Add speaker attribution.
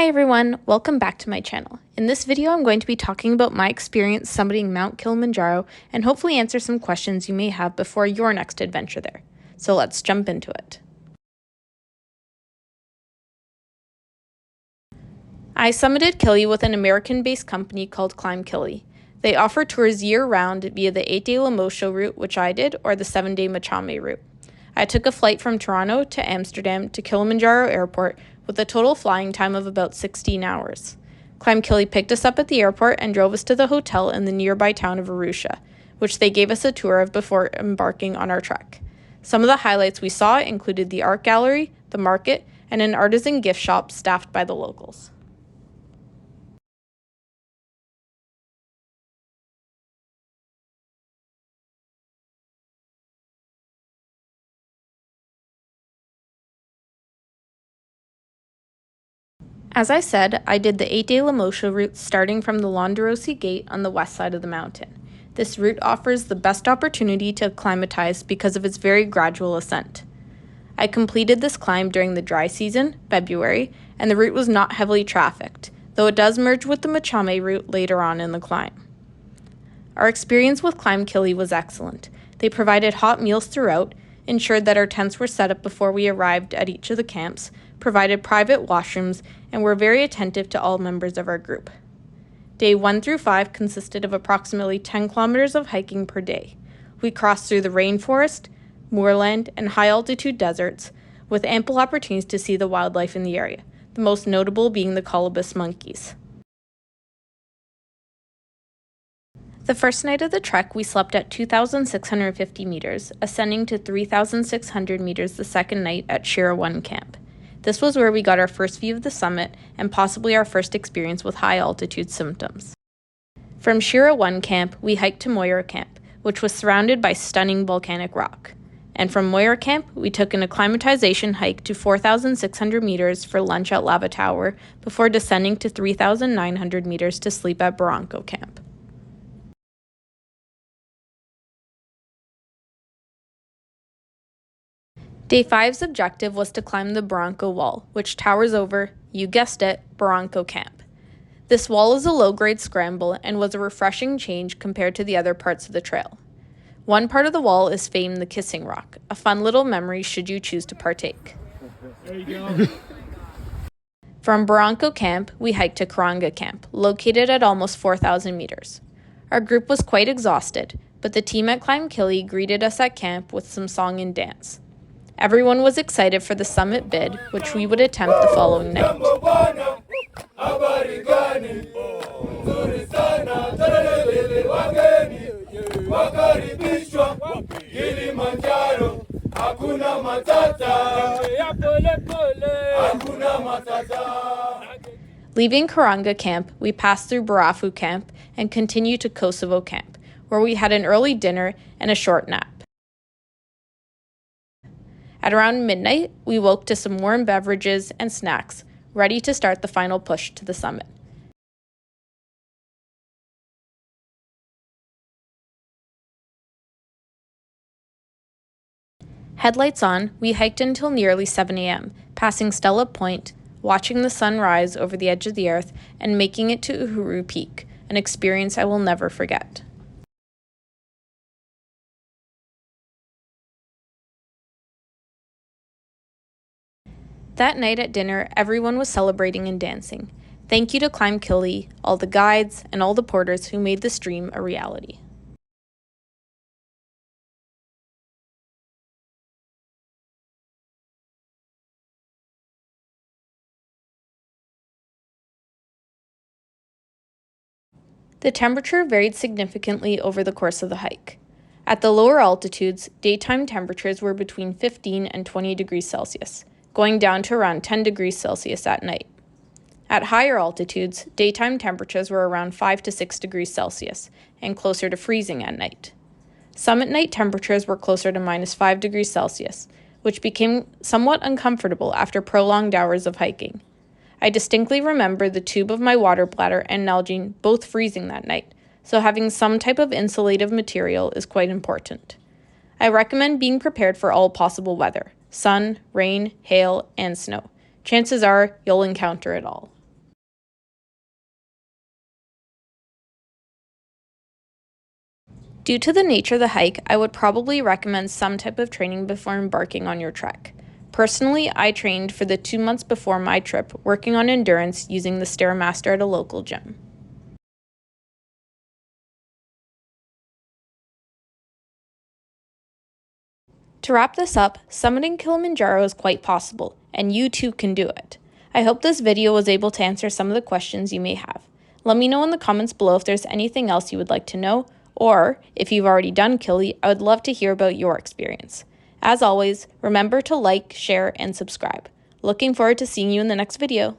Speaker 1: Hi everyone, welcome back to my channel. In this video, I'm going to be talking about my experience summiting Mount Kilimanjaro and hopefully answer some questions you may have before your next adventure there. So let's jump into it. I summited Kili with an American-based company called Kili. They offer tours year-round via the 8-day Lemosho Route, which I did, or the 7-day Machame Route. I took a flight from Toronto to Amsterdam to Kilimanjaro Airport with a total flying time of about 16 hours. Kili picked us up at the airport and drove us to the hotel in the nearby town of Arusha, which they gave us a tour of before embarking on our trek. Some of the highlights we saw included the art gallery, the market, and an artisan gift shop staffed by the locals. As I said, I did the 8-day Lemosho route starting from the Londerosi Gate on the west side of the mountain. This route offers the best opportunity to acclimatize because of its very gradual ascent. I completed this climb during the dry season, February, and the route was not heavily trafficked, though it does merge with the Machame route later on in the climb. Our experience with Kili was excellent. They provided hot meals throughout, ensured that our tents were set up before we arrived at each of the camps, provided private washrooms, and were very attentive to all members of our group. Day 1 through 5 consisted of approximately 10 kilometers of hiking per day. We crossed through the rainforest, moorland, and high-altitude deserts, with ample opportunities to see the wildlife in the area, the most notable being the colobus monkeys. The first night of the trek, we slept at 2,650 meters, ascending to 3,600 meters the second night at Shira 1 camp. This was where we got our first view of the summit and possibly our first experience with high-altitude symptoms. From Shira 1 camp, we hiked to Moira camp, which was surrounded by stunning volcanic rock. And from Moira camp, we took an acclimatization hike to 4,600 meters for lunch at Lava Tower before descending to 3,900 meters to sleep at Barranco camp. Day 5's objective was to climb the Barranco Wall, which towers over, you guessed it, Barranco Camp. This wall is a low-grade scramble and was a refreshing change compared to the other parts of the trail. One part of the wall is famed the Kissing Rock, a fun little memory should you choose to partake.
Speaker 2: There you go.
Speaker 1: From Barranco Camp, we hiked to Karanga Camp, located at almost 4,000 meters. Our group was quite exhausted, but the team at Kili greeted us at camp with some song and dance. Everyone was excited for the summit bid, which we would attempt the following night. Leaving Karanga Camp, we passed through Barafu Camp and continued to Kosovo Camp, where we had an early dinner and a short nap. At around midnight, we woke to some warm beverages and snacks, ready to start the final push to the summit. Headlights on, we hiked until nearly 7 a.m., passing Stella Point, watching the sun rise over the edge of the earth, and making it to Uhuru Peak, an experience I will never forget. That night at dinner, everyone was celebrating and dancing. Thank you to Kili, all the guides, and all the porters who made this dream a reality. The temperature varied significantly over the course of the hike. At the lower altitudes, daytime temperatures were between 15 and 20 degrees Celsius, going down to around 10 degrees Celsius at night. At higher altitudes, daytime temperatures were around 5 to 6 degrees Celsius and closer to freezing at night. Summit night temperatures were closer to minus 5 degrees Celsius, which became somewhat uncomfortable after prolonged hours of hiking. I distinctly remember the tube of my water bladder and Nalgene both freezing that night, so having some type of insulative material is quite important. I recommend being prepared for all possible weather: sun, rain, hail, and snow. Chances are you'll encounter it all. Due to the nature of the hike, I would probably recommend some type of training before embarking on your trek. Personally, I trained for the 2 months before my trip, working on endurance using the Stairmaster at a local gym. To wrap this up, summiting Kilimanjaro is quite possible, and you too can do it. I hope this video was able to answer some of the questions you may have. Let me know in the comments below if there's anything else you would like to know, or if you've already done Kili, I would love to hear about your experience. As always, remember to like, share, and subscribe. Looking forward to seeing you in the next video.